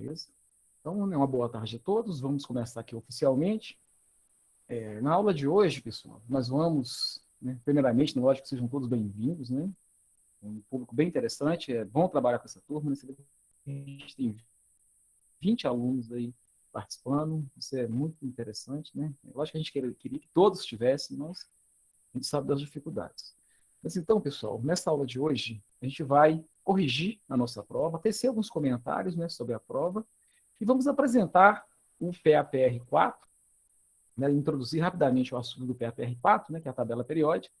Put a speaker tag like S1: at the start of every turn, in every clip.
S1: Beleza? Então, uma boa tarde a todos. Vamos começar aqui oficialmente. Na aula de hoje, pessoal, nós vamos, né, primeiramente, lógico que sejam todos bem-vindos, né? Um público bem interessante, é bom trabalhar com essa turma, né? A gente tem 20 alunos aí participando, isso é muito interessante, né? Lógico que a gente queria que todos estivessem, mas a gente sabe das dificuldades. Mas então, pessoal, nessa aula de hoje, a gente vai corrigir a nossa prova, tecer alguns comentários, né, sobre a prova, e vamos apresentar o PAPR4, né, introduzir rapidamente o assunto do PAPR4, né, que é a tabela periódica,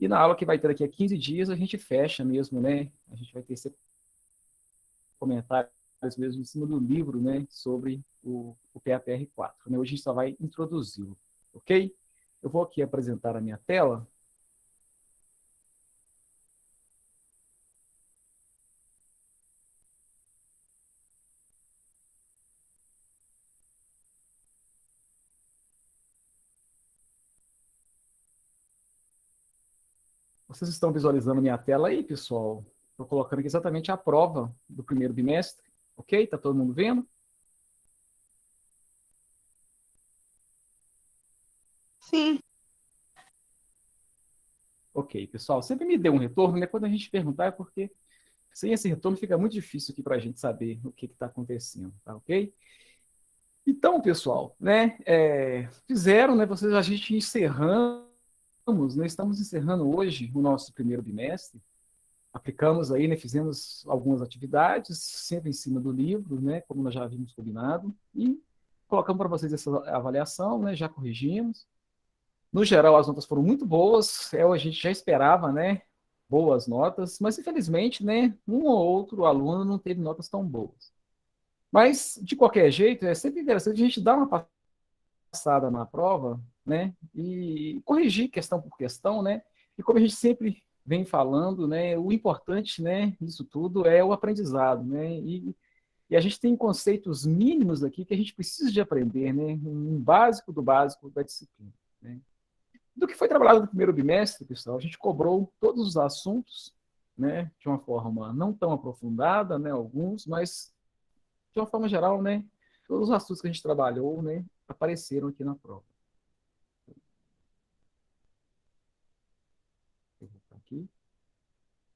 S1: e na aula que vai ter daqui a 15 dias, a gente fecha mesmo, né, a gente vai tecer comentários mesmo em cima do livro, né, sobre o PAPR4. Né? Hoje a gente só vai introduzi-lo, ok? Eu vou aqui apresentar a minha tela. Vocês estão visualizando minha tela aí, pessoal? Estou colocando aqui exatamente a prova do primeiro bimestre, ok? Está todo mundo vendo?
S2: Sim.
S1: Ok, pessoal. Sempre me dê um retorno, né? Quando a gente perguntar, é porque sem esse retorno fica muito difícil aqui para a gente saber o que está acontecendo, tá ok? Então, pessoal, né? Fizeram, né? Vocês, a gente encerramos, né? Estamos encerrando hoje o nosso primeiro bimestre. Aplicamos aí, né? Fizemos algumas atividades, sempre em cima do livro, né? Como nós já havíamos combinado, e colocamos para vocês essa avaliação, né? Já corrigimos. No geral, as notas foram muito boas, a gente já esperava, né? Boas notas, mas infelizmente, né? Um ou outro aluno não teve notas tão boas. Mas, de qualquer jeito, é sempre interessante a gente dar uma passada na prova, né? E corrigir questão por questão, né? E como a gente sempre vem falando, né? O importante, né? Nisso tudo é o aprendizado, né? E a gente tem conceitos mínimos aqui que a gente precisa de aprender, né? Um básico do básico da disciplina, né? Do que foi trabalhado no primeiro bimestre, pessoal, a gente cobrou todos os assuntos, né? De uma forma não tão aprofundada, né? Alguns, mas de uma forma geral, né? Todos os assuntos que a gente trabalhou, né? Apareceram aqui na prova. Eu vou aqui.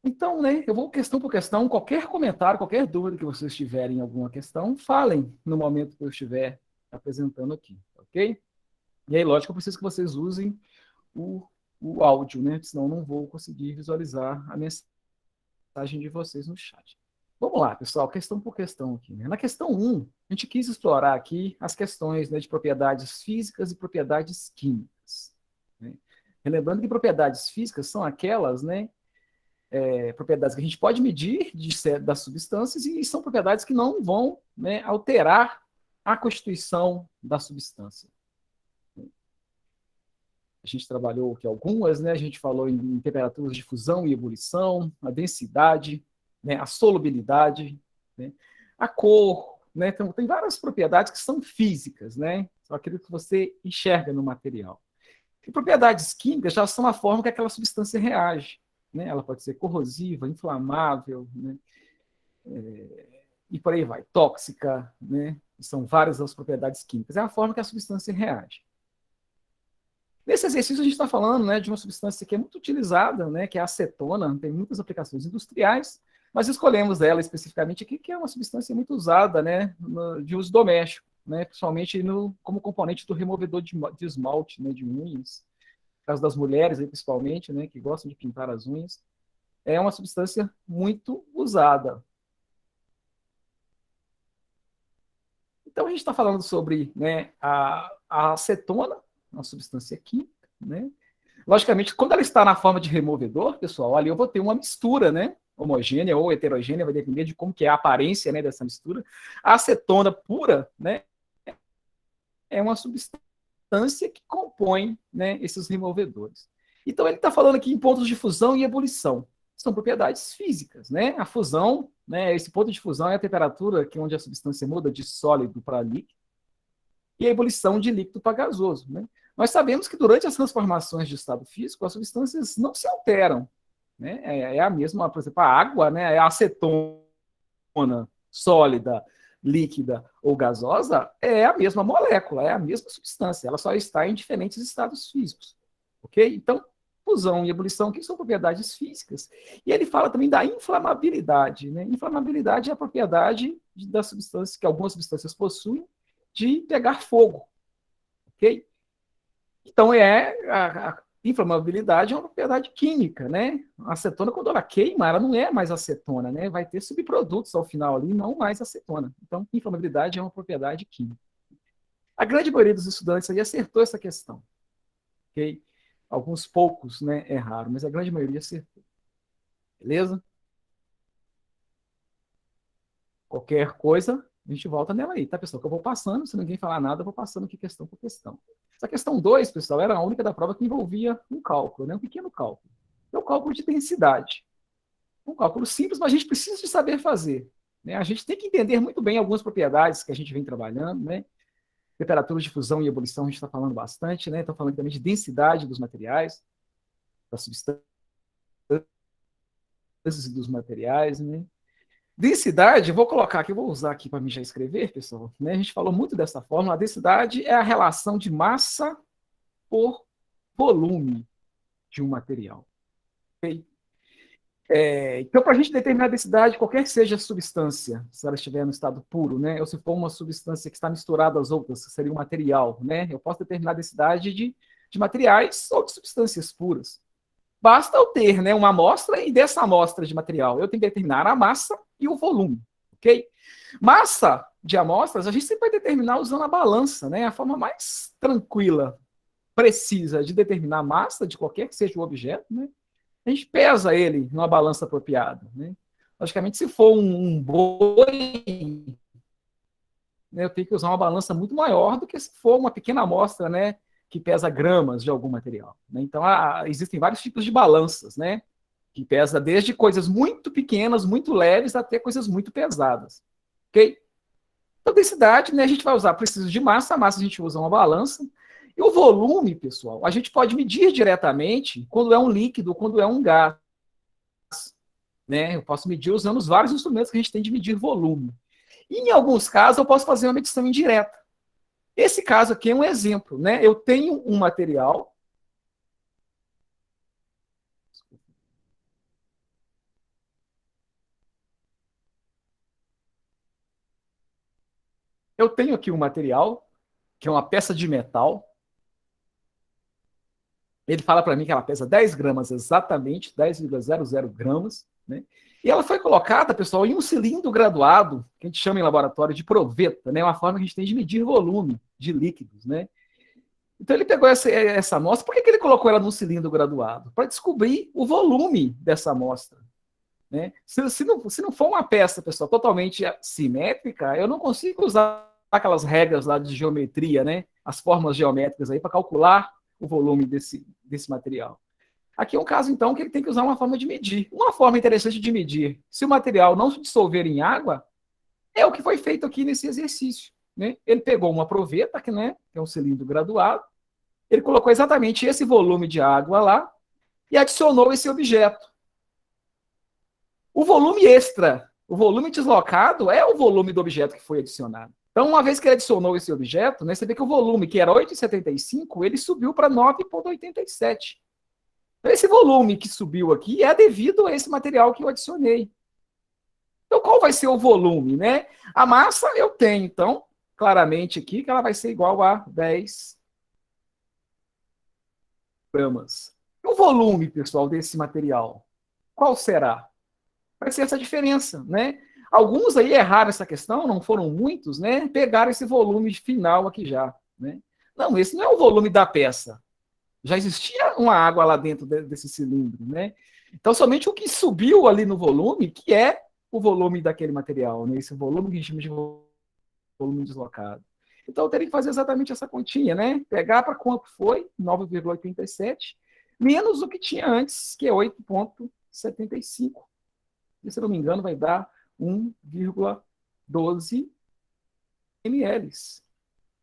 S1: Então, né, eu vou questão por questão, qualquer comentário, qualquer dúvida que vocês tiverem em alguma questão, falem no momento que eu estiver apresentando aqui, ok? E aí, lógico, eu preciso que vocês usem o áudio, né? Senão eu não vou conseguir visualizar a mensagem de vocês no chat. Vamos lá, pessoal, questão por questão aqui. Né? Na questão 1, a gente quis explorar aqui as questões, né, de propriedades físicas e propriedades químicas. Né? Relembrando que propriedades físicas são aquelas, né, propriedades que a gente pode medir das substâncias e são propriedades que não vão, né, alterar a constituição da substância. A gente trabalhou aqui algumas, né? A gente falou em temperaturas de fusão e ebulição, a densidade, né? A solubilidade, né? A cor, né? Então, tem várias propriedades que são físicas, né? São aquilo que você enxerga no material. E propriedades químicas já são a forma que aquela substância reage, né? Ela pode ser corrosiva, inflamável, né? E por aí vai, tóxica, né? São várias as propriedades químicas. É a forma que a substância reage. Nesse exercício, a gente está falando, né, de uma substância que é muito utilizada, né, que é a acetona, tem muitas aplicações industriais, mas escolhemos ela especificamente aqui, que é uma substância muito usada, né, de uso doméstico, né, principalmente como componente do removedor de esmalte, né, de unhas, no caso das mulheres, aí, principalmente, né, que gostam de pintar as unhas. É uma substância muito usada. Então, a gente está falando sobre, né, a acetona, uma substância química, né? Logicamente, quando ela está na forma de removedor, pessoal, ali eu vou ter uma mistura, né? Homogênea ou heterogênea, vai depender de como que é a aparência, né, dessa mistura. A acetona pura, né, é uma substância que compõe, né, esses removedores. Então, ele está falando aqui em pontos de fusão e ebulição. São propriedades físicas, né? A fusão, né, esse ponto de fusão é a temperatura que onde a substância muda de sólido para líquido, e a ebulição de líquido para gasoso, né? Nós sabemos que durante as transformações de estado físico, as substâncias não se alteram, né? É a mesma, por exemplo, a água, né? É a acetona sólida, líquida ou gasosa, é a mesma molécula, é a mesma substância, ela só está em diferentes estados físicos, ok? Então, fusão e ebulição, que são propriedades físicas. E ele fala também da inflamabilidade, né? Inflamabilidade é a propriedade das substâncias que algumas substâncias possuem de pegar fogo, ok? Então, a inflamabilidade é uma propriedade química, né? A acetona, quando ela queima, ela não é mais acetona, né? Vai ter subprodutos ao final ali, não mais acetona. Então, inflamabilidade é uma propriedade química. A grande maioria dos estudantes aí acertou essa questão, ok? Alguns poucos, né, erraram, mas a grande maioria acertou. Beleza? Qualquer coisa, a gente volta nela aí, tá, pessoal? Que eu vou passando, se ninguém falar nada, eu vou passando aqui questão por questão. Essa questão 2, pessoal, era a única da prova que envolvia um cálculo, né? Um pequeno cálculo. É o cálculo de densidade. Um cálculo simples, mas a gente precisa de saber fazer. Né? A gente tem que entender muito bem algumas propriedades que a gente vem trabalhando, né? Temperaturas de fusão e ebulição a gente está falando bastante, né? Estou falando também de densidade dos materiais, das substâncias dos materiais, né? Densidade, vou colocar aqui, vou usar aqui para mim já escrever, pessoal. Né? A gente falou muito dessa fórmula. A densidade é a relação de massa por volume de um material. Okay? Então, para a gente determinar a densidade, qualquer que seja a substância, se ela estiver no estado puro, né, ou se for uma substância que está misturada às outras, que seria um material, né, eu posso determinar a densidade de materiais ou de substâncias puras. Basta eu ter, né, uma amostra, e dessa amostra de material eu tenho que determinar a massa e o volume, ok? Massa de amostras a gente sempre vai determinar usando a balança, né, a forma mais tranquila, precisa de determinar a massa de qualquer que seja o objeto, né? A gente pesa ele numa balança apropriada, né? Logicamente, se for um boi, né, eu tenho que usar uma balança muito maior do que se for uma pequena amostra, né, que pesa gramas de algum material. Né? Então, existem vários tipos de balanças, né, que pesa desde coisas muito pequenas, muito leves, até coisas muito pesadas. Ok? Então, densidade, né, a gente vai usar preciso de massa, a massa a gente usa uma balança. E o volume, pessoal, a gente pode medir diretamente quando é um líquido, quando é um gás. Né? Eu posso medir usando os vários instrumentos que a gente tem de medir volume. E, em alguns casos, eu posso fazer uma medição indireta. Esse caso aqui é um exemplo, né? Eu tenho um material. Eu tenho aqui um material, que é uma peça de metal. Ele fala para mim que ela pesa 10 gramas exatamente, 10,00 gramas, né? E ela foi colocada, pessoal, em um cilindro graduado, que a gente chama em laboratório de proveta, né? Uma forma que a gente tem de medir volume de líquidos, né? Então ele pegou essa amostra, por que ele colocou ela num cilindro graduado? Para descobrir o volume dessa amostra. Né? Se não for uma peça, pessoal, totalmente simétrica, eu não consigo usar aquelas regras lá de geometria, né? As formas geométricas aí para calcular o volume desse material. Aqui é um caso, então, que ele tem que usar uma forma de medir. Uma forma interessante de medir, se o material não se dissolver em água, é o que foi feito aqui nesse exercício. Né? Ele pegou uma proveta, né, que é um cilindro graduado, ele colocou exatamente esse volume de água lá e adicionou esse objeto. O volume extra, o volume deslocado, é o volume do objeto que foi adicionado. Então, uma vez que ele adicionou esse objeto, né, você vê que o volume, que era 8,75, ele subiu para 9,87. Então, esse volume que subiu aqui é devido a esse material que eu adicionei. Então, qual vai ser o volume? Né? A massa eu tenho, então, claramente aqui, que ela vai ser igual a 10 gramas. O volume, pessoal, desse material, qual será? Vai ser essa diferença, né? Alguns aí erraram essa questão, não foram muitos, né? Pegaram esse volume final aqui já, né? Não, esse não é o volume da peça. Já existia uma água lá dentro desse cilindro, né? Então, somente o que subiu ali no volume, que é o volume daquele material, né? Esse volume que a gente chama de volume deslocado. Então, eu teria que fazer exatamente essa continha, né? Pegar para quanto foi, 9,87, menos o que tinha antes, que é 8,75. E, se eu não me engano, vai dar 1,12 ml,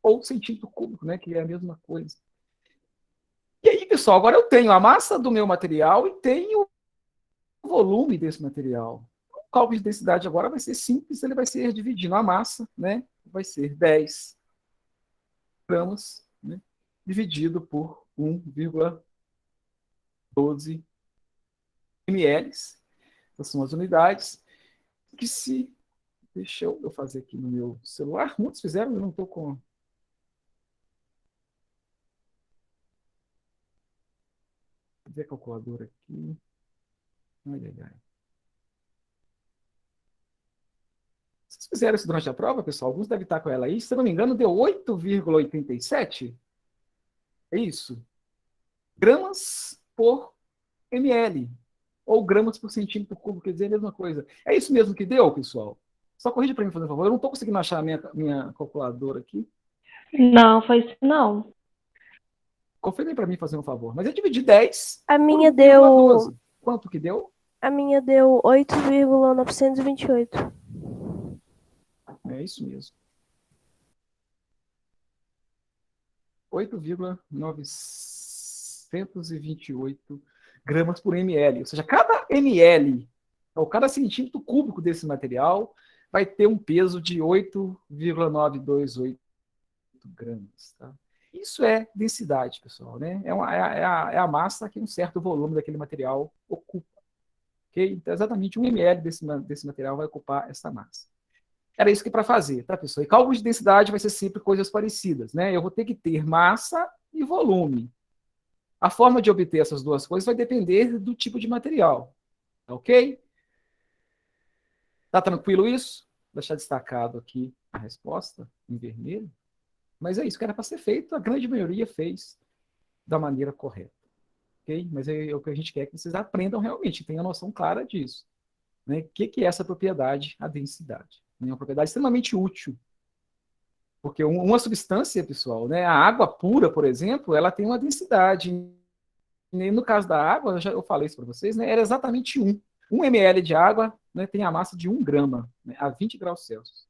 S1: ou centímetro cúbico, né, que é a mesma coisa. E aí, pessoal, agora eu tenho a massa do meu material e tenho o volume desse material. cálculo de densidade agora vai ser simples, ele vai ser dividindo a massa, né? Vai ser 10 gramas, né? Dividido por 1,12 ml. Essas são as unidades. Que se... Deixa eu fazer aqui no meu celular. Muitos fizeram, eu não estou com... Vou ver a calculadora aqui. Ai, ai, ai. Vocês fizeram isso durante a prova, pessoal? Alguns devem estar com ela aí. Se eu não me engano, deu 8,87. É isso? Gramas por ml. Ou gramas por centímetro cúbico, quer dizer a mesma coisa. É isso mesmo que deu, pessoal? Só corrija para mim, por favor. Eu não estou conseguindo achar a minha calculadora aqui.
S2: Não, foi isso, não.
S1: Confirme para mim, fazer um favor. Mas eu dividi 10
S2: A
S1: por
S2: minha deu.
S1: 1,12. Quanto que deu?
S2: A minha deu 8,928.
S1: É isso mesmo. 8,928 gramas por ml. Ou seja, cada ml, ou cada centímetro cúbico desse material, vai ter um peso de 8,928 gramas. Tá? Isso é densidade, pessoal. Né? É a massa que um certo volume daquele material ocupa. Okay? Então, exatamente 1 ml desse material vai ocupar essa massa. Era isso que para fazer, tá, pessoal? E cálculo de densidade vai ser sempre coisas parecidas, né? Eu vou ter que ter massa e volume. A forma de obter essas duas coisas vai depender do tipo de material, tá ok? Tá tranquilo isso? Vou deixar destacado aqui a resposta em vermelho. Mas é isso que era para ser feito, a grande maioria fez da maneira correta, ok? Mas é o que a gente quer que vocês aprendam realmente, tenham noção clara disso. Né? O que é essa propriedade, a densidade? É uma propriedade extremamente útil. Porque uma substância, pessoal, né, a água pura, por exemplo, ela tem uma densidade. E no caso da água, eu falei isso para vocês, né, era exatamente 1. 1 ml de água, né, tem a massa de 1 grama, né, a 20 graus Celsius.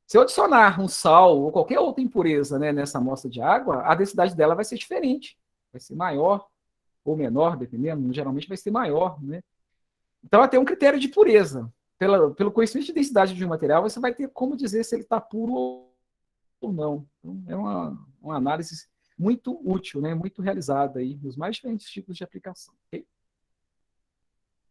S1: Se eu adicionar um sal ou qualquer outra impureza, né, nessa amostra de água, a densidade dela vai ser diferente. Vai ser maior ou menor, dependendo, geralmente vai ser maior. Né? Então, ela tem um critério de pureza. Pelo conhecimento de densidade de um material, você vai ter como dizer se ele está puro ou não. Então, é uma análise muito útil, né? Muito realizada aí nos mais diferentes tipos de aplicação. Okay?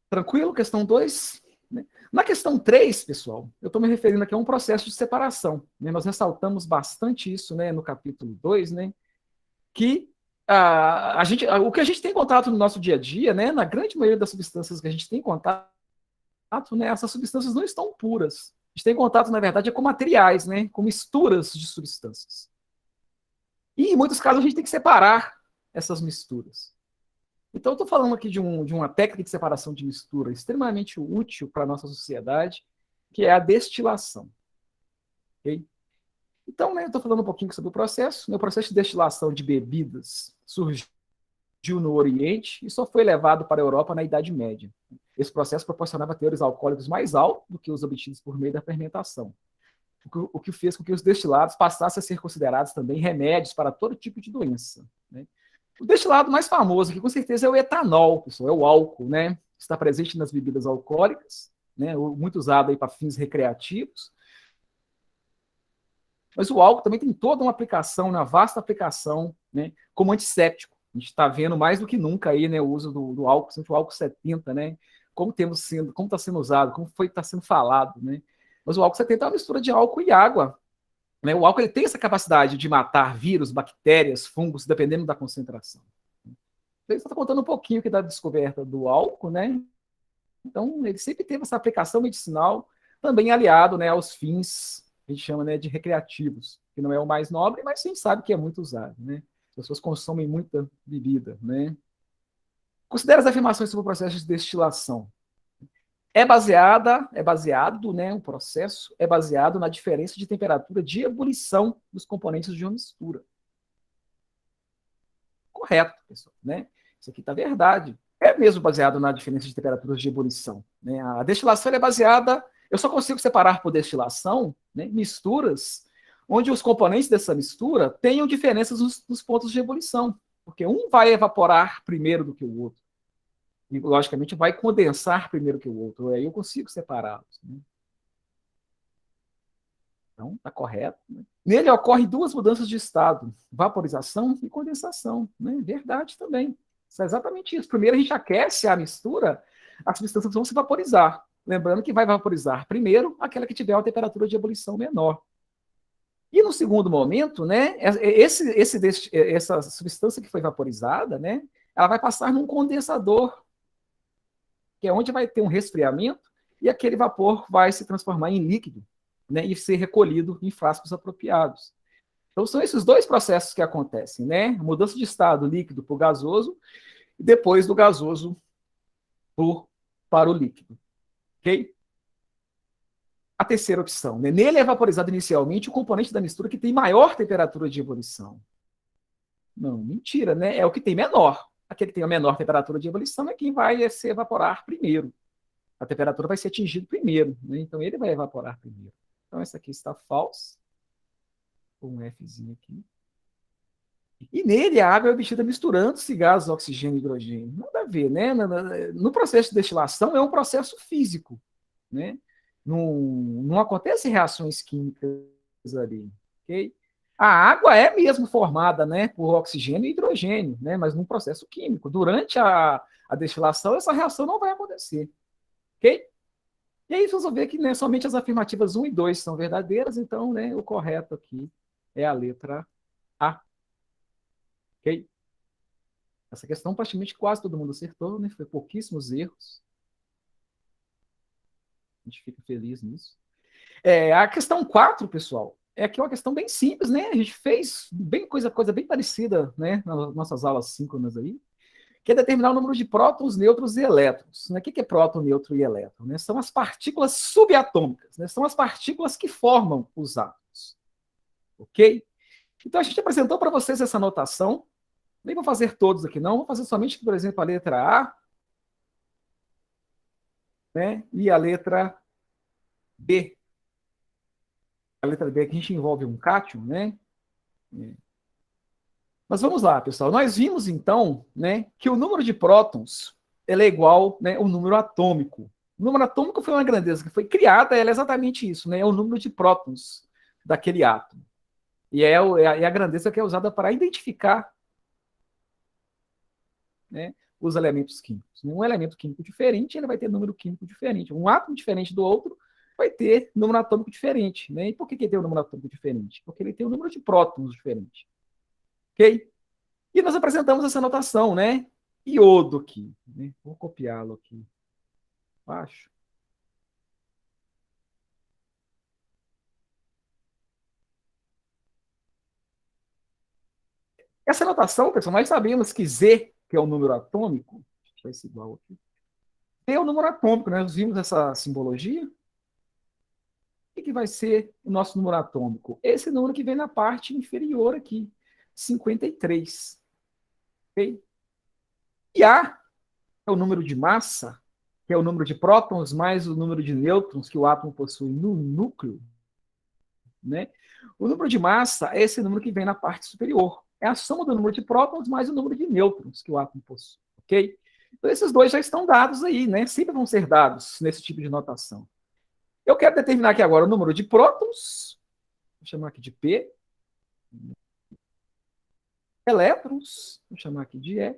S1: Tranquilo? Questão 2. Né? Na questão 3, pessoal, eu estou me referindo aqui a um processo de separação. Né? Nós ressaltamos bastante isso, né, no capítulo 2, né, que o que a gente tem contato no nosso dia a dia, né, na grande maioria das substâncias que a gente tem contato, né, essas substâncias não estão puras. A gente tem contato, na verdade, com materiais, né, com misturas de substâncias. E, em muitos casos, a gente tem que separar essas misturas. Então, eu estou falando aqui de uma técnica de separação de mistura extremamente útil para a nossa sociedade, que é a destilação. Okay? Então, né, eu estou falando um pouquinho sobre o processo. O processo de destilação de bebidas surgiu no Oriente e só foi levado para a Europa na Idade Média. Esse processo proporcionava teores alcoólicos mais altos do que os obtidos por meio da fermentação, o que fez com que os destilados passassem a ser considerados também remédios para todo tipo de doença. Né? O destilado mais famoso aqui, com certeza, é o etanol, pessoal, é o álcool, né? Está presente nas bebidas alcoólicas, né? Muito usado aí para fins recreativos. Mas o álcool também tem toda uma aplicação, uma vasta aplicação, né? Como antisséptico. A gente está vendo mais do que nunca aí, né? O uso do álcool, principalmente o álcool 70, né? Como está sendo usado, como está sendo falado, né? Mas o álcool 70 é uma mistura de álcool e água. Né? O álcool ele tem essa capacidade de matar vírus, bactérias, fungos, dependendo da concentração. Ele está contando um pouquinho aqui da descoberta do álcool, né? Então, ele sempre teve essa aplicação medicinal, também aliado, né, aos fins, a gente chama, né, de recreativos, que não é o mais nobre, mas a gente sabe que é muito usado, né? As pessoas consomem muita bebida, né? Considera as afirmações sobre o processo de destilação. Né, o processo é baseado na diferença de temperatura de ebulição dos componentes de uma mistura. Correto, pessoal, né? Isso aqui está verdade. É mesmo baseado na diferença de temperaturas de ebulição. Né? A destilação é baseada... Eu só consigo separar por destilação, né, misturas onde os componentes dessa mistura tenham diferenças nos pontos de ebulição, porque um vai evaporar primeiro do que o outro. e, logicamente, vai condensar primeiro que o outro. Aí eu consigo separá-los. Né? Então, está correto. Né? Nele ocorrem duas mudanças de estado, vaporização e condensação. Né? Verdade também. Isso é exatamente isso. Primeiro a gente aquece a mistura, as substâncias vão se vaporizar. Lembrando que vai vaporizar primeiro aquela que tiver uma temperatura de ebulição menor. E no segundo momento, né, essa substância que foi vaporizada, né, ela vai passar num condensador, que é onde vai ter um resfriamento, e aquele vapor vai se transformar em líquido, né, e ser recolhido em frascos apropriados. Então, são esses dois processos que acontecem, né? Mudança de estado líquido para o gasoso, e depois do gasoso para o líquido. Ok? A terceira opção, né? Nele é vaporizado inicialmente o componente da mistura que tem maior temperatura de ebulição. Não, mentira, né? É o que tem menor. Aquele que tem a menor temperatura de ebulição é quem vai se evaporar primeiro. A temperatura vai ser atingida primeiro, né? Então ele vai evaporar primeiro. Então essa aqui está falsa. Com um Fzinho aqui. E nele a água é obtida misturando-se gases, oxigênio e hidrogênio. Nada a ver, né? No processo de destilação é um processo físico, né? Não acontecem reações químicas ali, ok? A água é mesmo formada, né, por oxigênio e hidrogênio, né, mas num processo químico. Durante a destilação, essa reação não vai acontecer, ok? E aí vocês vão ver que, né, somente as afirmativas 1 e 2 são verdadeiras, então, né, o correto aqui é a letra A, ok? Essa questão praticamente quase todo mundo acertou, né, foi pouquíssimos erros. A gente fica feliz nisso. A questão 4, pessoal, é aqui uma questão bem simples, né? A gente fez bem coisa bem parecida, né, nas nossas aulas síncronas aí, que é determinar o número de prótons, nêutrons e elétrons. Né? O que é próton, nêutron e elétron? Né? São as partículas subatômicas, né? São as partículas que formam os átomos. Ok? Então a gente apresentou para vocês essa notação. Nem vou fazer todos aqui, não. Vou fazer somente, por exemplo, a letra A, né? E a letra B. A letra B aqui a gente envolve um cátion, né? Mas vamos lá, pessoal. Nós vimos, então, né, que o número de prótons ele é igual, né, ao número atômico. O número atômico foi uma grandeza que foi criada, ela é exatamente isso, né, é o número de prótons daquele átomo. E é a grandeza que é usada para identificar, né, os elementos químicos. Um elemento químico diferente, ele vai ter número químico diferente. Um átomo diferente do outro vai ter número atômico diferente. Né? E por que ele tem um número atômico diferente? Porque ele tem um número de prótons diferente. Ok? E nós apresentamos essa notação, né? Iodo aqui. Né? Vou copiá-lo aqui embaixo. Essa notação, pessoal, nós sabemos que Z, que é o número atômico, vai ser igual aqui, é o número atômico, né? Nós vimos essa simbologia. O que vai ser o nosso número atômico? Esse número que vem na parte inferior aqui, 53. Okay? E A é o número de massa, que é o número de prótons mais o número de nêutrons que o átomo possui no núcleo. Né? O número de massa é esse número que vem na parte superior. É a soma do número de prótons mais o número de nêutrons que o átomo possui. Ok? Então, esses dois já estão dados aí, né? Sempre vão ser dados nesse tipo de notação. Eu quero determinar aqui agora o número de prótons, vou chamar aqui de P, elétrons, vou chamar aqui de E,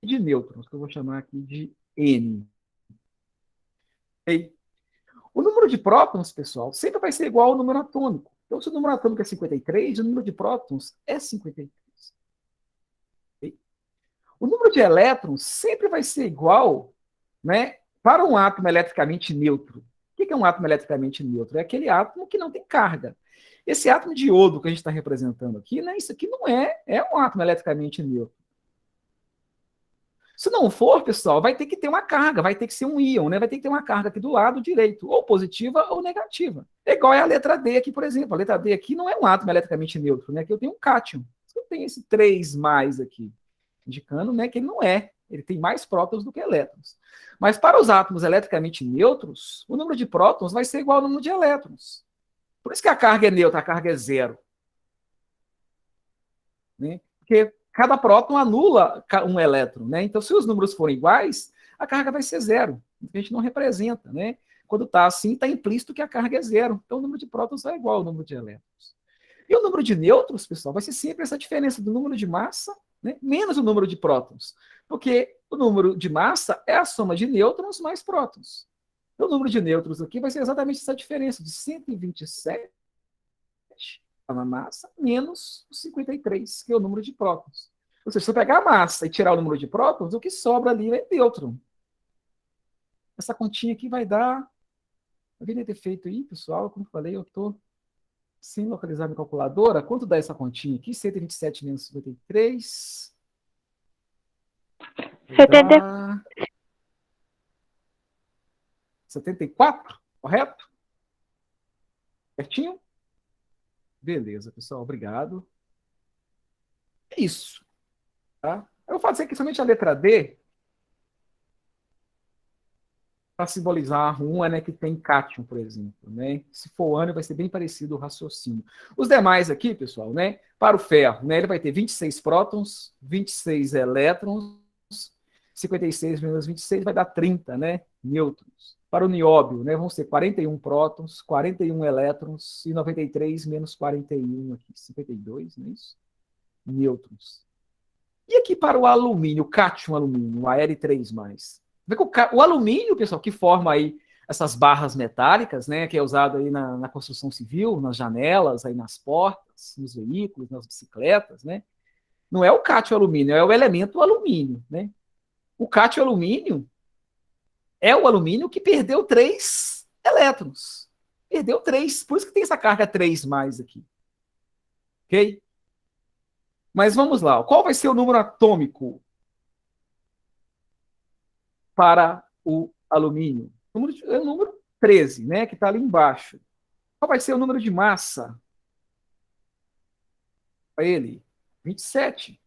S1: e de nêutrons, que eu vou chamar aqui de N. Okay? O número de prótons, pessoal, sempre vai ser igual ao número atômico. Então, se o número atômico é 53, o número de prótons é 53. Okay? O número de elétrons sempre vai ser igual, né, para um átomo eletricamente neutro. O que é um átomo eletricamente neutro? É aquele átomo que não tem carga. Esse átomo de iodo que a gente está representando aqui, né, isso aqui não é um átomo eletricamente neutro. Se não for, pessoal, vai ter que ter uma carga, vai ter que ser um íon, né? Vai ter que ter uma carga aqui do lado direito, ou positiva ou negativa. É igual a letra D aqui, por exemplo. A letra D aqui não é um átomo eletricamente neutro, né? Aqui eu tenho um cátion. Eu tenho esse 3 mais aqui, indicando, né, que ele não é. Ele tem mais prótons do que elétrons. Mas para os átomos eletricamente neutros, o número de prótons vai ser igual ao número de elétrons. Por isso que a carga é neutra, a carga é zero. Né? Porque cada próton anula um elétron, né? Então, se os números forem iguais, a carga vai ser zero. A gente não representa, né? Quando está assim, está implícito que a carga é zero. Então, o número de prótons é igual ao número de elétrons. E o número de nêutrons, pessoal, vai ser sempre essa diferença do número de massa, né, menos o número de prótons. Porque o número de massa é a soma de nêutrons mais prótons. Então, o número de nêutrons aqui vai ser exatamente essa diferença de 127 na massa menos 53, que é o número de prótons. Ou seja, se eu pegar a massa e tirar o número de prótons, o que sobra ali é nêutron. Essa continha aqui vai dar... Alguém ter feito aí, pessoal? Como eu falei, eu estou sem localizar minha calculadora. Quanto dá essa continha aqui? 127 menos 53.
S2: 70.
S1: 74, correto? Certinho? Beleza, pessoal, obrigado. É isso. Tá? Eu vou fazer aqui somente a letra D para simbolizar um né, que tem cátion, por exemplo. Né? Se for ânion, vai ser bem parecido o raciocínio. Os demais aqui, pessoal, né, para o ferro, né, ele vai ter 26 prótons, 26 elétrons, 56 menos 26 vai dar 30, né, nêutrons. Para o nióbio, né, vão ser 41 prótons, 41 elétrons e 93 menos 41 aqui, 52, não é isso? Nêutrons. E aqui para o alumínio, o cátion alumínio, o Al3+. O alumínio, pessoal, que forma aí essas barras metálicas, né, que é usado aí na construção civil, nas janelas, aí nas portas, nos veículos, nas bicicletas, né? Não é o cátion alumínio, é o elemento alumínio, né? O cátion alumínio é o alumínio que perdeu 3 elétrons. Perdeu 3, por isso que tem essa carga 3+ aqui. Ok? Mas vamos lá, qual vai ser o número atômico para o alumínio? É o número 13, né, que está ali embaixo. Qual vai ser o número de massa para ele? 27.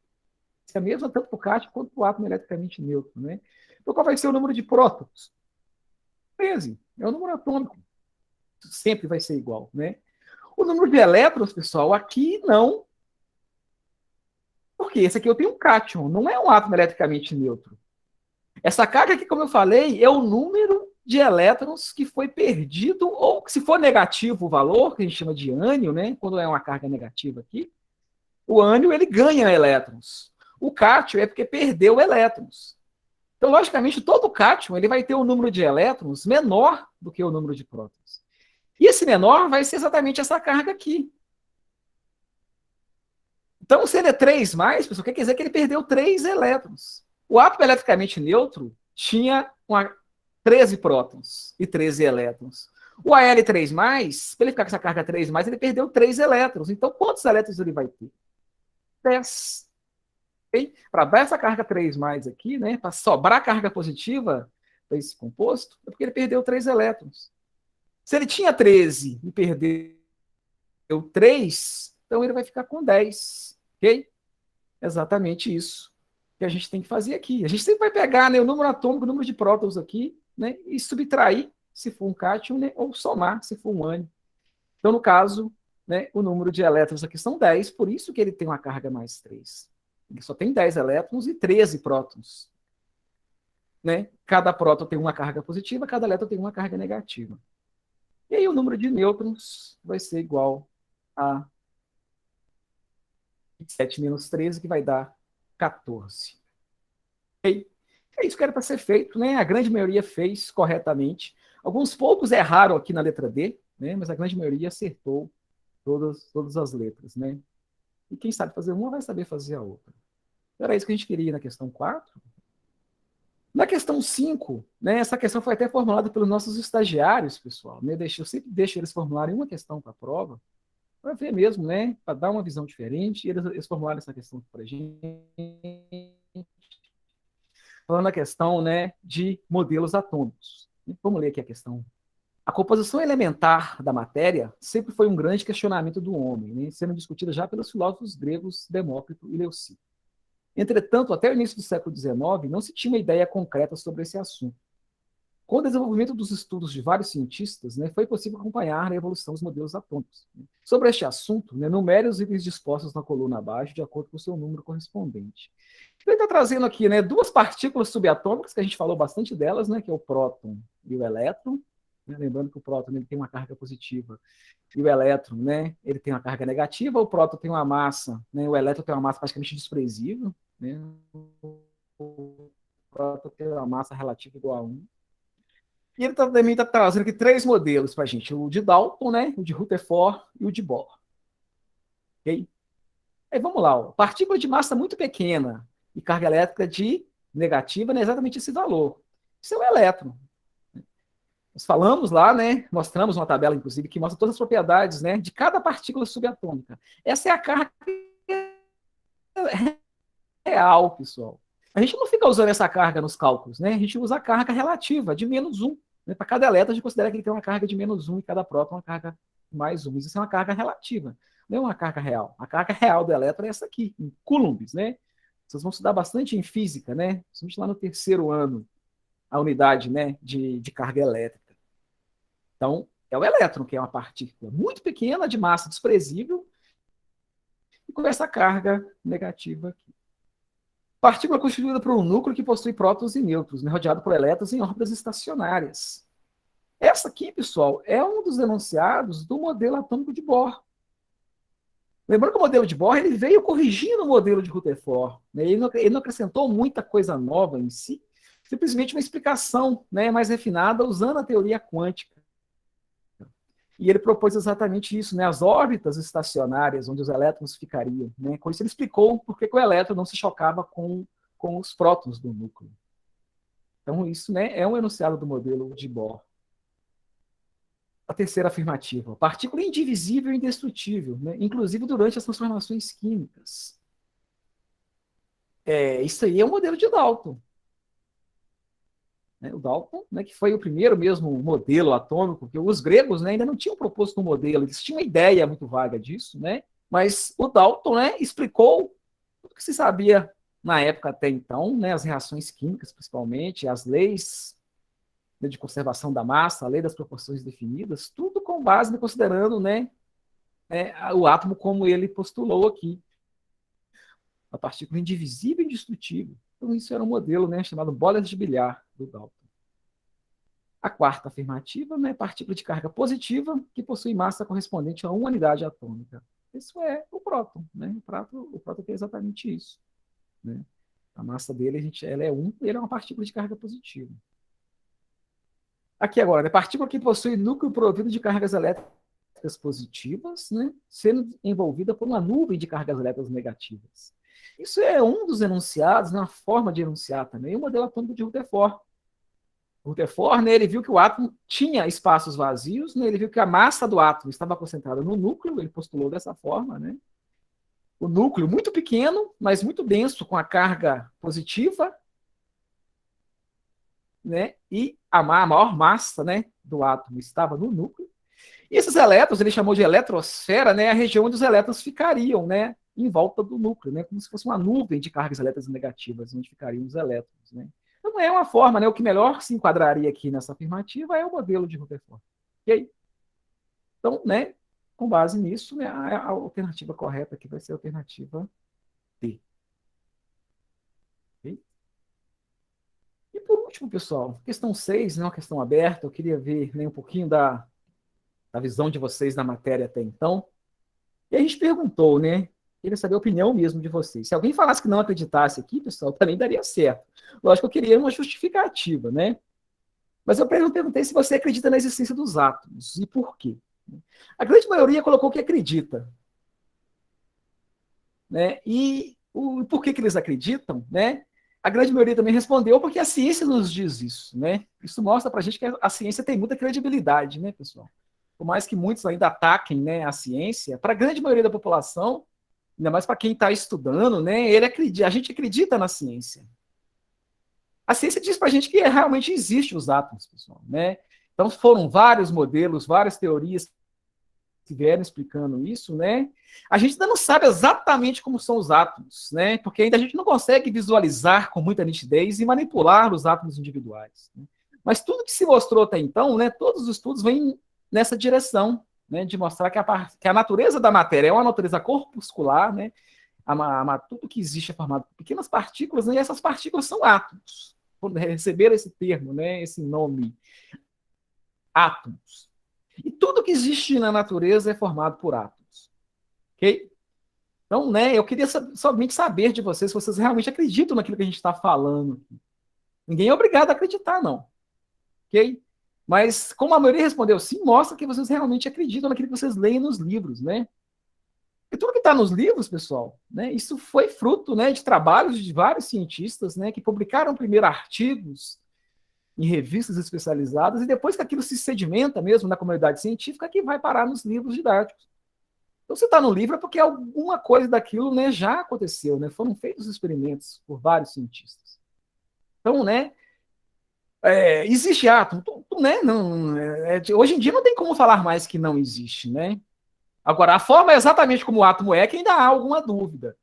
S1: É a mesma tanto para o cátion quanto para o átomo eletricamente neutro. Né? Então, qual vai ser o número de prótons? 13. É o número atômico. Sempre vai ser igual. Né? O número de elétrons, pessoal, aqui não. Porque esse aqui eu tenho um cátion, não é um átomo eletricamente neutro. Essa carga aqui, como eu falei, é o número de elétrons que foi perdido, ou se for negativo o valor, que a gente chama de ânion, né? Quando é uma carga negativa aqui, o ânion ele ganha elétrons. O cátion é porque perdeu elétrons. Então, logicamente, todo cátion ele vai ter um número de elétrons menor do que o número de prótons. E esse menor vai ser exatamente essa carga aqui. Então, se ele é 3+, pessoal, quer dizer que ele perdeu 3 elétrons. O átomo eletricamente neutro tinha 13 prótons e 13 elétrons. O Al3+, para ele ficar com essa carga 3+, ele perdeu 3 elétrons. Então, quantos elétrons ele vai ter? 10. Okay? Para dar essa carga 3+ aqui, né, para sobrar carga positiva para esse composto, é porque ele perdeu 3 elétrons. Se ele tinha 13 e perdeu 3, então ele vai ficar com 10. Ok? Exatamente isso que a gente tem que fazer aqui. A gente sempre vai pegar, né, o número atômico, o número de prótons aqui, né, e subtrair, se for um cátion, né, ou somar, se for um ânion. Então, no caso, né, o número de elétrons aqui são 10, por isso que ele tem uma carga mais 3. Ele só tem 10 elétrons e 13 prótons. Né? Cada próton tem uma carga positiva, cada elétron tem uma carga negativa. E aí o número de nêutrons vai ser igual a 27 menos 13, que vai dar 14. Okay? É isso que era para ser feito, né? A grande maioria fez corretamente. Alguns poucos erraram aqui na letra D, né? Mas a grande maioria acertou todas as letras, né? E quem sabe fazer uma vai saber fazer a outra. Era isso que a gente queria na questão 4. Na questão 5, né, essa questão foi até formulada pelos nossos estagiários, pessoal. Né? Eu sempre deixo eles formularem uma questão para a prova, para ver mesmo, né, para dar uma visão diferente, e eles formularam essa questão para a gente, falando a questão, né, de modelos atômicos. Vamos ler aqui a questão. A composição elementar da matéria sempre foi um grande questionamento do homem, né, sendo discutida já pelos filósofos gregos Demócrito e Leucipo. Entretanto, até o início do século XIX, não se tinha uma ideia concreta sobre esse assunto. Com o desenvolvimento dos estudos de vários cientistas, né, foi possível acompanhar a evolução dos modelos atômicos. Sobre este assunto, né, numere os itens dispostos na coluna abaixo, de acordo com o seu número correspondente. Ele está trazendo aqui, né, duas partículas subatômicas, que a gente falou bastante delas, né, que é o próton e o elétron. Né, lembrando que o próton ele tem uma carga positiva e o elétron, né, ele tem uma carga negativa. O próton tem uma massa, né, o elétron tem uma massa praticamente desprezível. Né, o próton tem uma massa relativa igual a 1. E ele também está trazendo aqui três modelos para a gente: o de Dalton, né, o de Rutherford e o de Bohr. Ok? Aí vamos lá, ó. Partícula de massa muito pequena e carga elétrica de negativa, né, exatamente esse valor. Isso é o elétron. Nós falamos lá, né, mostramos uma tabela, inclusive, que mostra todas as propriedades, né, de cada partícula subatômica. Essa é a carga real, pessoal. A gente não fica usando essa carga nos cálculos, né? A gente usa a carga relativa de -1. Né? Para cada elétron, a gente considera que ele tem uma carga de -1 e cada próton uma carga mais 1. Isso é uma carga relativa, não é uma carga real. A carga real do elétron é essa aqui, em coulombs, né? Vocês vão estudar bastante em física, né? Principalmente lá no terceiro ano, a unidade, né, de carga elétrica. Então, é o elétron, que é uma partícula muito pequena, de massa desprezível, e com essa carga negativa aqui. Partícula constituída por um núcleo que possui prótons e nêutrons, né, rodeado por elétrons em órbitas estacionárias. Essa aqui, pessoal, é um dos enunciados do modelo atômico de Bohr. Lembrando que o modelo de Bohr ele veio corrigindo o modelo de Rutherford. Né, ele não acrescentou muita coisa nova em si, simplesmente uma explicação, né, mais refinada usando a teoria quântica. E ele propôs exatamente isso, né, as órbitas estacionárias, onde os elétrons ficariam. Né? Com isso ele explicou por que o elétron não se chocava com os prótons do núcleo. Então isso, né, é um enunciado do modelo de Bohr. A terceira afirmativa: partícula indivisível e indestrutível, né, inclusive durante as transformações químicas. Isso aí é o modelo de Dalton. O Dalton, né, que foi o primeiro mesmo modelo atômico, porque os gregos, né, ainda não tinham proposto um modelo, eles tinham uma ideia muito vaga disso, né, mas o Dalton, né, explicou tudo que se sabia na época até então, né, as reações químicas principalmente, as leis, né, de conservação da massa, a lei das proporções definidas, tudo com base, considerando, né, o átomo como ele postulou aqui, a partícula indivisível e indestrutível. Então isso era um modelo, né, chamado bolas de bilhar do Dalton. A quarta afirmativa, né, partícula de carga positiva que possui massa correspondente a uma unidade atômica. Isso é o próton. Né? O próton tem exatamente isso. Né? A massa dele ela é 1 e ele é uma partícula de carga positiva. Aqui agora, né, partícula que possui núcleo provido de cargas elétricas positivas, né, sendo envolvida por uma nuvem de cargas elétricas negativas. Isso é um dos enunciados, uma forma de enunciar também o modelo atômico de Rutherford. Rutherford, né, ele viu que o átomo tinha espaços vazios, né, ele viu que a massa do átomo estava concentrada no núcleo, ele postulou dessa forma, né? O núcleo muito pequeno, mas muito denso, com a carga positiva, né, e a maior massa, né, do átomo estava no núcleo. E esses elétrons, ele chamou de eletrosfera, né, a região onde os elétrons ficariam, né, em volta do núcleo, né, como se fosse uma nuvem de cargas elétricas negativas, onde ficariam os elétrons. Né. Então, é uma forma, né, o que melhor se enquadraria aqui nessa afirmativa é o modelo de Rutherford. Ok? Então, né, com base nisso, né, a alternativa correta aqui vai ser a alternativa D. Okay? E por último, pessoal, questão 6, né, uma questão aberta, eu queria ver, né, um pouquinho da visão de vocês da matéria até então. E a gente perguntou, né, queria saber a opinião mesmo de vocês. Se alguém falasse que não acreditasse aqui, pessoal, também daria certo. Lógico que eu queria uma justificativa, né? Mas eu perguntei se você acredita na existência dos átomos e por quê. A grande maioria colocou que acredita. Né? E por que eles acreditam? Né? A grande maioria também respondeu porque a ciência nos diz isso. Né? Isso mostra para a gente que a ciência tem muita credibilidade, né, pessoal? Por mais que muitos ainda ataquem, né, a ciência, para a grande maioria da população, ainda mais para quem está estudando, né, a gente acredita na ciência. A ciência diz para a gente que realmente existem os átomos, pessoal. Né? Então foram vários modelos, várias teorias que vieram explicando isso, né? A gente ainda não sabe exatamente como são os átomos, né? Porque ainda a gente não consegue visualizar com muita nitidez e manipular os átomos individuais. Né? Mas tudo que se mostrou até então, né, todos os estudos vêm nessa direção, né, de mostrar que a natureza da matéria é uma natureza corpuscular, né, tudo que existe é formado por pequenas partículas, né, e essas partículas são átomos. Quando receber esse termo, né, esse nome, átomos. E tudo que existe na natureza é formado por átomos. Ok? Então, né, eu queria somente saber de vocês se vocês realmente acreditam naquilo que a gente está falando. Ninguém é obrigado a acreditar, não. Ok? Mas, como a maioria respondeu sim, mostra que vocês realmente acreditam naquilo que vocês leem nos livros, né? E tudo que está nos livros, pessoal, né, isso foi fruto, né, de trabalhos de vários cientistas, né, que publicaram primeiro artigos em revistas especializadas e depois que aquilo se sedimenta mesmo na comunidade científica, que vai parar nos livros didáticos. Então, se está no livro é porque alguma coisa daquilo, né, já aconteceu, né, foram feitos experimentos por vários cientistas. Então, né, existe átomo, né, não, hoje em dia não tem como falar mais que não existe, né? Agora, a forma exatamente como o átomo é que ainda há alguma dúvida.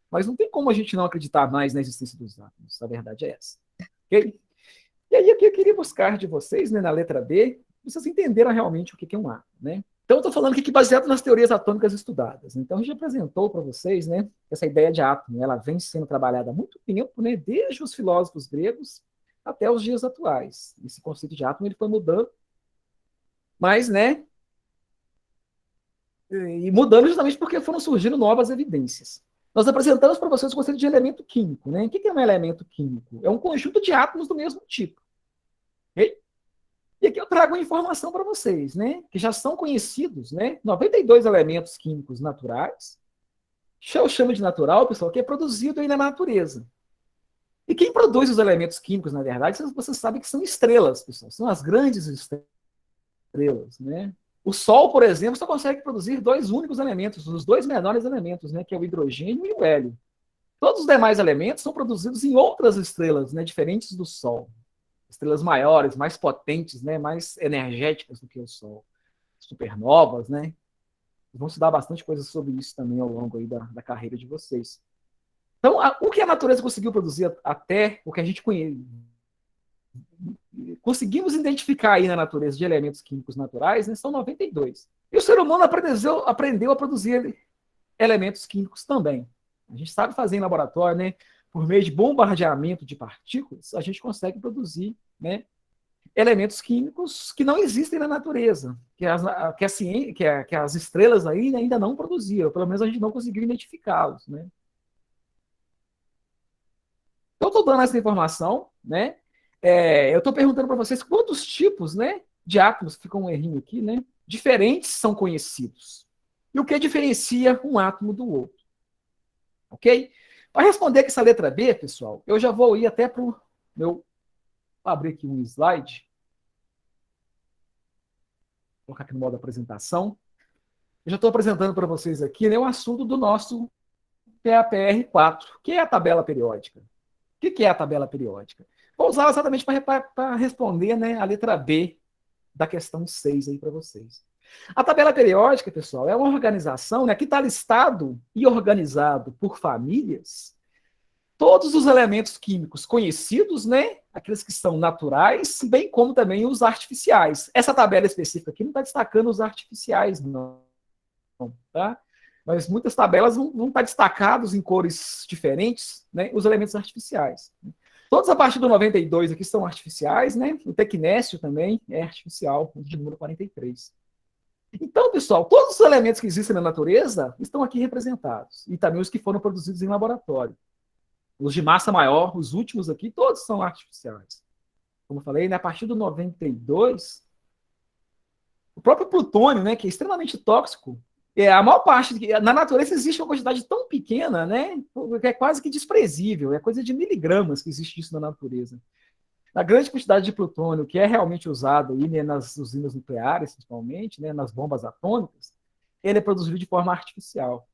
S1: Mas não tem como a gente não acreditar mais na existência dos átomos. A verdade é essa. Okay? E aí, o que eu queria buscar de vocês, né, na letra B, vocês entenderam realmente o que é um átomo, né? Então, eu estou falando aqui baseado nas teorias atômicas estudadas. Então, a gente apresentou para vocês, né, essa ideia de átomo. Ela vem sendo trabalhada há muito tempo, né, desde os filósofos gregos até os dias atuais. Esse conceito de átomo ele foi mudando, mas, né, e mudando justamente porque foram surgindo novas evidências. Nós apresentamos para vocês o conceito de elemento químico. Né? O que é um elemento químico? É um conjunto de átomos do mesmo tipo. Okay? E aqui eu trago uma informação para vocês, né? Que já são conhecidos, né? 92 elementos químicos naturais. Eu chamo de natural, pessoal, que é produzido aí na natureza. E quem produz os elementos químicos, na verdade, vocês sabem que são estrelas, pessoal. São as grandes estrelas, né? O Sol, por exemplo, só consegue produzir dois únicos elementos, os dois menores elementos, né, que é o hidrogênio e o hélio. Todos os demais elementos são produzidos em outras estrelas, né, diferentes do Sol. Estrelas maiores, mais potentes, né, mais energéticas do que o Sol. Supernovas, né? Vão estudar bastante coisa sobre isso também ao longo aí da carreira de vocês. Então, o que a natureza conseguiu produzir até o que a gente conhece, conseguimos identificar aí na natureza de elementos químicos naturais, né, são 92. E o ser humano aprendeu a produzir elementos químicos também. A gente sabe fazer em laboratório, né? Por meio de bombardeamento de partículas, a gente consegue produzir, né, elementos químicos que não existem na natureza, que as estrelas aí ainda não produziram, pelo menos a gente não conseguiu identificá-los. Né? Então, eu estou dando essa informação, né? Eu estou perguntando para vocês quantos tipos, né, de átomos, fica um errinho aqui, né, diferentes são conhecidos. E o que diferencia um átomo do outro. Ok? Para responder aqui essa letra B, pessoal, eu já vou ir até para o meu... Vou abrir aqui um slide. Vou colocar aqui no modo apresentação. Eu já estou apresentando para vocês aqui, né, o assunto do nosso PAPR4, que é a tabela periódica. O que é a tabela periódica? Vou usar exatamente para responder, né, a letra B da questão 6 aí para vocês. A tabela periódica, pessoal, é uma organização, né, que está listado e organizado por famílias todos os elementos químicos conhecidos, né, aqueles que são naturais, bem como também os artificiais. Essa tabela específica aqui não está destacando os artificiais, não. Tá? Mas muitas tabelas vão estar destacados em cores diferentes, né, os elementos artificiais. Todos a partir do 92 aqui são artificiais, né? O tecnécio também é artificial, de número 43. Então, pessoal, todos os elementos que existem na natureza estão aqui representados. E também os que foram produzidos em laboratório. Os de massa maior, os últimos aqui, todos são artificiais. Como eu falei, né, a partir do 92, o próprio plutônio, né, que é extremamente tóxico, a maior parte, na natureza existe uma quantidade tão pequena, né, que é quase que desprezível, é coisa de miligramas que existe isso na natureza. A grande quantidade de plutônio que é realmente usado aí, né, nas usinas nucleares, principalmente, né, nas bombas atômicas, ele é produzido de forma artificial.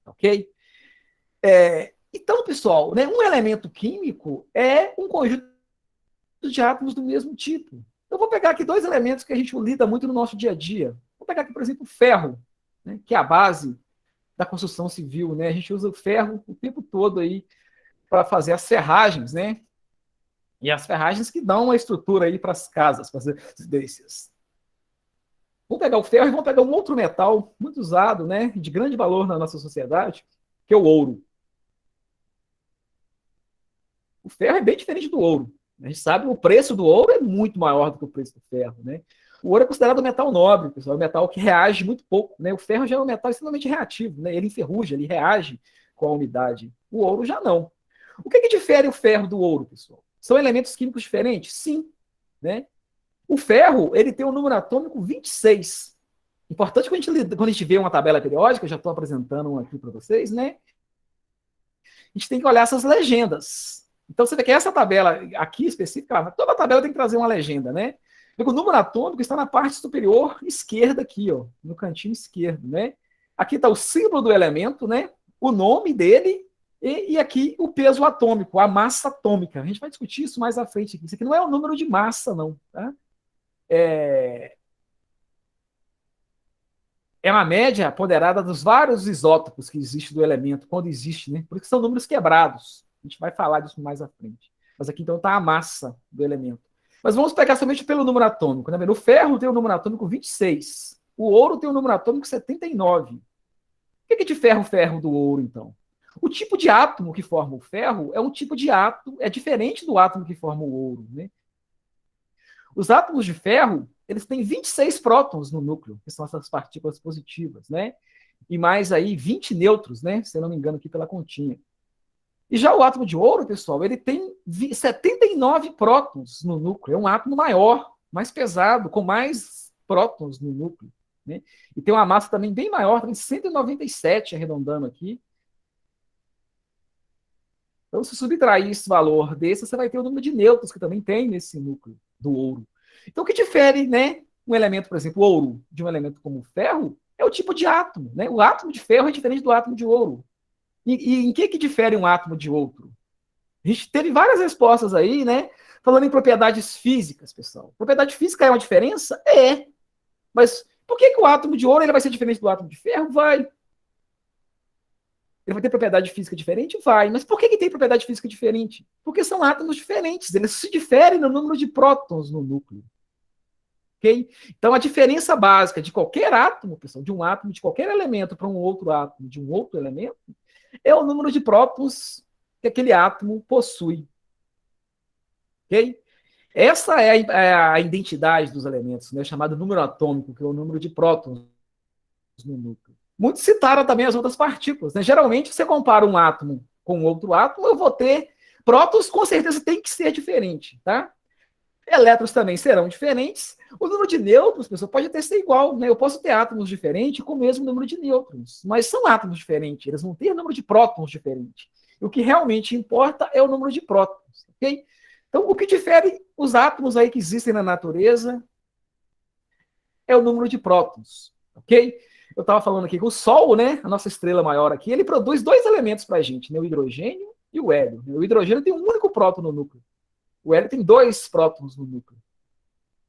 S1: Ok? Então, pessoal, né, um elemento químico é um conjunto de átomos do mesmo tipo. Eu vou pegar aqui dois elementos que a gente lida muito no nosso dia a dia. Vou pegar aqui, por exemplo, o ferro, né, que é a base da construção civil. Né? A gente usa o ferro o tempo todo aí para fazer as serragens, né, E as ferragens que dão uma estrutura aí para as casas, para as residências. Vamos pegar o ferro e vamos pegar um outro metal muito usado, né, de grande valor na nossa sociedade, que é o ouro. O ferro é bem diferente do ouro. A gente sabe que o preço do ouro é muito maior do que o preço do ferro, né? O ouro é considerado um metal nobre, pessoal, é um metal que reage muito pouco, né? O ferro já é um metal extremamente reativo, né? Ele enferruja, ele reage com a umidade. O ouro já não. O que difere o ferro do ouro, pessoal? São elementos químicos diferentes? Sim, né? O ferro, ele tem um número atômico 26. Importante quando a gente vê uma tabela periódica, eu já estou apresentando uma aqui para vocês, né? A gente tem que olhar essas legendas. Então, você vê que essa tabela aqui específica, toda tabela tem que trazer uma legenda, né? O número atômico está na parte superior esquerda aqui, ó, no cantinho esquerdo, né? Aqui está o símbolo do elemento, né? O nome dele e aqui o peso atômico, a massa atômica. A gente vai discutir isso mais à frente. Isso aqui não é o número de massa, não, tá? É uma média ponderada dos vários isótopos que existem do elemento, quando existe, né? Porque são números quebrados. A gente vai falar disso mais à frente. Mas aqui então está a massa do elemento. Mas vamos pegar somente pelo número atômico. Né? O ferro tem o número atômico 26. O ouro tem o número atômico 79. O que difere o ferro do ouro, então? O tipo de átomo que forma o ferro é um tipo de átomo, é diferente do átomo que forma o ouro. Né? Os átomos de ferro, eles têm 26 prótons no núcleo, que são essas partículas positivas, né? E mais aí 20 nêutrons, né? Se eu não me engano aqui pela continha. E já o átomo de ouro, pessoal, ele tem 79 prótons no núcleo. É um átomo maior, mais pesado, com mais prótons no núcleo. Né? E tem uma massa também bem maior, também 197, arredondando aqui. Então, se subtrair esse valor desse, você vai ter o número de nêutrons que também tem nesse núcleo do ouro. Então, o que difere, né, um elemento, por exemplo, ouro, de um elemento como o ferro, é o tipo de átomo. Né? O átomo de ferro é diferente do átomo de ouro. E em que difere um átomo de outro? A gente teve várias respostas aí, né? Falando em propriedades físicas, pessoal. Propriedade física é uma diferença? É. Mas por que o átomo de ouro ele vai ser diferente do átomo de ferro? Vai. Ele vai ter propriedade física diferente? Vai. Mas por que tem propriedade física diferente? Porque são átomos diferentes. Eles se diferem no número de prótons no núcleo. Okay? Então, a diferença básica de qualquer átomo, pessoal, de um átomo, de qualquer elemento para um outro átomo, de um outro elemento, é o número de prótons que aquele átomo possui. Ok? Essa é a identidade dos elementos, né, chamado número atômico, que é o número de prótons no núcleo. Muitos citaram também as outras partículas. Né? Geralmente, você compara um átomo com outro átomo, eu vou ter prótons, com certeza tem que ser diferente. Tá? Elétrons também serão diferentes. O número de nêutrons, pessoal, pode até ser igual. Né? Eu posso ter átomos diferentes com o mesmo número de nêutrons, mas são átomos diferentes, eles vão ter número de prótons diferente. E o que realmente importa é o número de prótons. Ok? Então, o que difere os átomos aí que existem na natureza é o número de prótons. Ok? Eu estava falando aqui que o Sol, né, a nossa estrela maior aqui, ele produz dois elementos para a gente, né, o hidrogênio e o hélio. O hidrogênio tem um único próton no núcleo. O hélio tem 2 prótons no núcleo.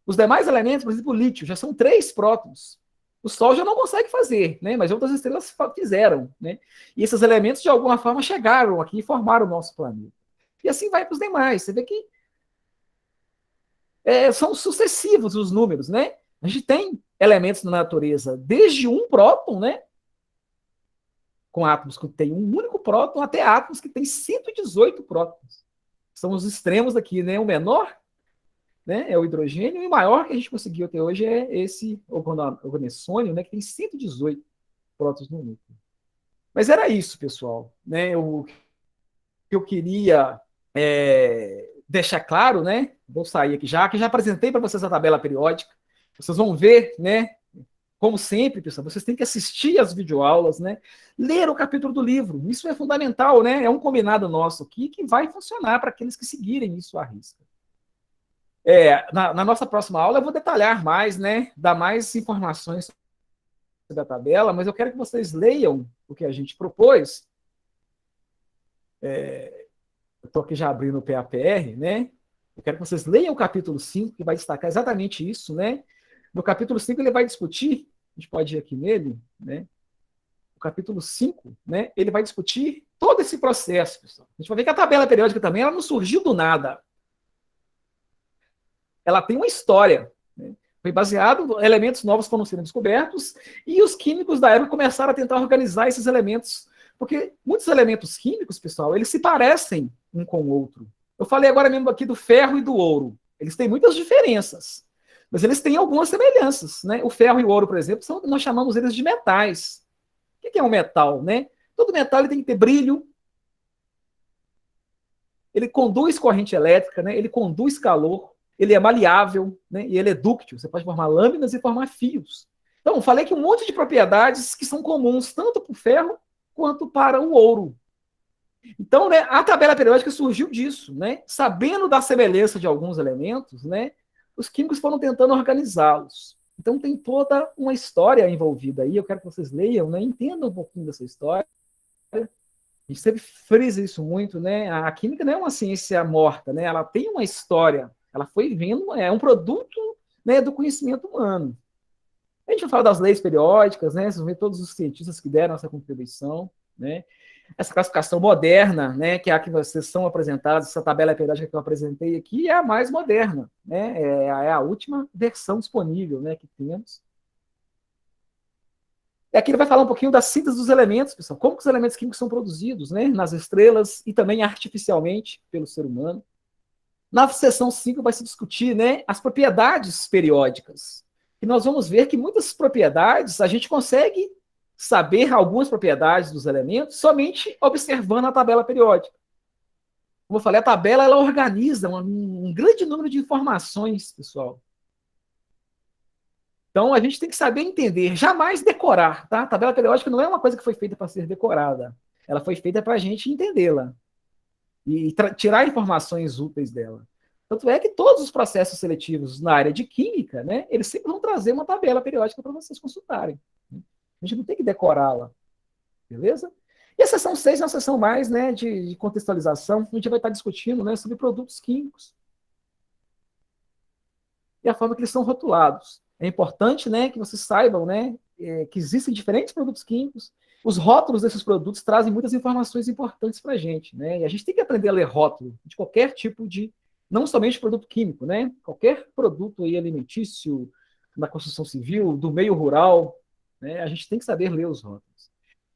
S1: Os demais elementos, por exemplo, o lítio, já são 3 prótons. O Sol já não consegue fazer, né? Mas outras estrelas fizeram. Né? E esses elementos, de alguma forma, chegaram aqui e formaram o nosso planeta. E assim vai para os demais. Você vê que são sucessivos os números. Né? A gente tem elementos na natureza, desde um próton, né? Com átomos que têm um único próton, até átomos que têm 118 prótons. São os extremos aqui, né? O menor, né, é o hidrogênio, e o maior que a gente conseguiu até hoje é esse organessônio, né, que tem 118 prótons no núcleo. Mas era isso, pessoal. Né, o que eu queria deixar claro, né, vou sair aqui já, que já apresentei para vocês a tabela periódica. Vocês vão ver, né, como sempre, pessoal, vocês têm que assistir às videoaulas, né, ler o capítulo do livro. Isso é fundamental, né, é um combinado nosso aqui que vai funcionar para aqueles que seguirem isso à risca. Na nossa próxima aula eu vou detalhar mais, né, dar mais informações sobre a tabela, mas eu quero que vocês leiam o que a gente propôs. Eu estou aqui já abrindo o PAPR, né? Eu quero que vocês leiam o capítulo 5, que vai destacar exatamente isso, né? No capítulo 5 ele vai discutir, a gente pode ir aqui nele, né? O capítulo 5, né, ele vai discutir todo esse processo, pessoal. A gente vai ver que a tabela periódica também ela não surgiu do nada. ela tem uma história, né? Foi baseado, elementos novos foram sendo descobertos, e os químicos da época começaram a tentar organizar esses elementos, porque muitos elementos químicos, pessoal, eles se parecem um com o outro. Eu falei agora mesmo aqui do ferro e do ouro. Eles têm muitas diferenças, mas eles têm algumas semelhanças, né? O ferro e o ouro, por exemplo, nós chamamos eles de metais. O que é um metal, né? Todo metal ele tem que ter brilho, ele conduz corrente elétrica, né? Ele conduz calor, ele é maleável, né? E ele é dúctil. Você pode formar lâminas e formar fios. Então, falei que um monte de propriedades que são comuns tanto para o ferro quanto para o ouro. Então, né, a tabela periódica surgiu disso, né? Sabendo da semelhança de alguns elementos, né? Os químicos foram tentando organizá-los. Então, tem toda uma história envolvida aí. Eu quero que vocês leiam, né? Entendam um pouquinho dessa história. A gente sempre frisa isso muito, né? A química não é uma ciência morta, né? Ela tem uma história. Ela foi vindo, é um produto, né, do conhecimento humano. A gente vai falar das leis periódicas, né? Vocês vão ver todos os cientistas que deram essa contribuição, né? Essa classificação moderna, né, que é a que vocês são apresentados, essa tabela periódica que eu apresentei aqui, é a mais moderna, né? É a última versão disponível, né, que temos. E aqui ele vai falar um pouquinho da síntese dos elementos, pessoal. Como que os elementos químicos são produzidos, né, nas estrelas e também artificialmente pelo ser humano. Na seção 5 vai se discutir, né, as propriedades periódicas. E nós vamos ver que muitas propriedades a gente consegue saber algumas propriedades dos elementos somente observando a tabela periódica. Como eu falei, a tabela ela organiza um grande número de informações, pessoal. Então, a gente tem que saber entender, jamais decorar, tá? A tabela periódica não é uma coisa que foi feita para ser decorada. Ela foi feita para a gente entendê-la e tirar informações úteis dela. Tanto é que todos os processos seletivos na área de química, né, eles sempre vão trazer uma tabela periódica para vocês consultarem. A gente não tem que decorá-la, beleza? E a seção 6 é uma seção mais, né, de contextualização. A gente vai estar discutindo, né, sobre produtos químicos e a forma que eles são rotulados. É importante, né, que vocês saibam, né, que existem diferentes produtos químicos. Os rótulos desses produtos trazem muitas informações importantes para a gente, né? E a gente tem que aprender a ler rótulo de qualquer tipo de, não somente produto químico, né? Qualquer produto aí alimentício, na construção civil, do meio rural, né? A gente tem que saber ler os rótulos.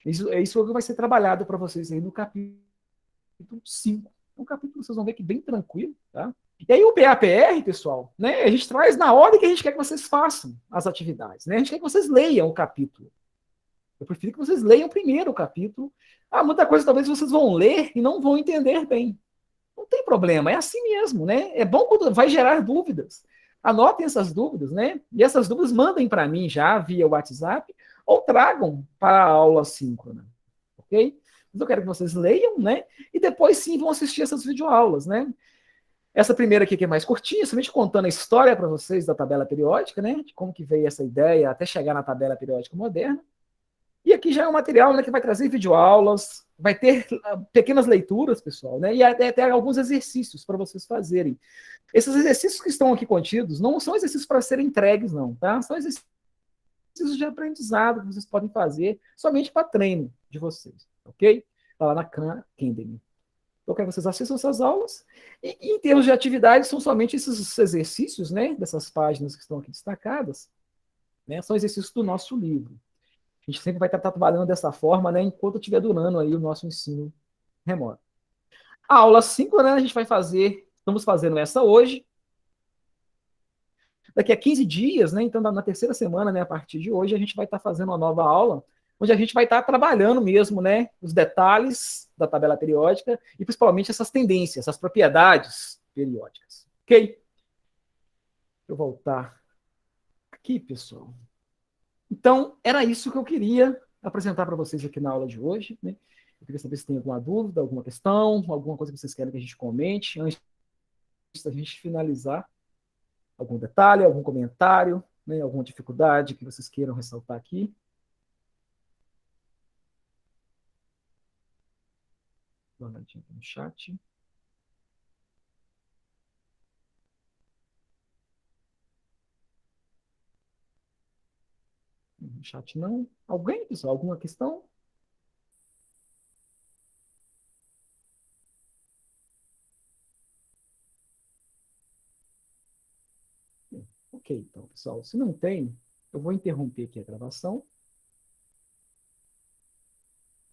S1: Isso vai ser trabalhado para vocês aí no capítulo 5. Um capítulo vocês vão ver que bem tranquilo, tá? E aí o PAPR, pessoal, né, a gente traz na ordem que a gente quer que vocês façam as atividades, né? A gente quer que vocês leiam o capítulo. Eu prefiro que vocês leiam primeiro o capítulo. Muita coisa talvez vocês vão ler e não vão entender bem. Não tem problema, é assim mesmo, né? É bom quando vai gerar dúvidas. Anotem essas dúvidas, né? E essas dúvidas mandem para mim já via WhatsApp ou tragam para a aula síncrona, ok? Mas eu quero que vocês leiam, né? E depois sim vão assistir essas videoaulas, né? Essa primeira aqui que é mais curtinha, somente contando a história para vocês da tabela periódica, né? De como que veio essa ideia até chegar na tabela periódica moderna. E aqui já é um material, né, que vai trazer videoaulas, vai ter pequenas leituras, pessoal, né, e até alguns exercícios para vocês fazerem. Esses exercícios que estão aqui contidos não são exercícios para serem entregues, não, tá? São exercícios de aprendizado que vocês podem fazer somente para treino de vocês, ok? Está lá na Khan Academy. Eu quero que vocês assistam essas aulas. E em termos de atividades, são somente esses exercícios, né, dessas páginas que estão aqui destacadas, né, são exercícios do nosso livro. A gente sempre vai estar trabalhando dessa forma, né, enquanto estiver durando aí o nosso ensino remoto. A aula 5, né, a gente vai fazer, estamos fazendo essa hoje. Daqui a 15 dias, né, então na terceira semana, né, a partir de hoje, a gente vai estar fazendo uma nova aula, onde a gente vai estar trabalhando mesmo, né, os detalhes da tabela periódica e principalmente essas tendências, essas propriedades periódicas. Ok? Deixa eu voltar aqui, pessoal. Então, era isso que eu queria apresentar para vocês aqui na aula de hoje, né? Eu queria saber se tem alguma dúvida, alguma questão, alguma coisa que vocês querem que a gente comente antes da gente finalizar. Algum detalhe, algum comentário, né? Alguma dificuldade que vocês queiram ressaltar aqui. Dá uma olhadinha aqui no chat. No chat não. Alguém, pessoal? Alguma questão? Ok, então, pessoal, se não tem, eu vou interromper aqui a gravação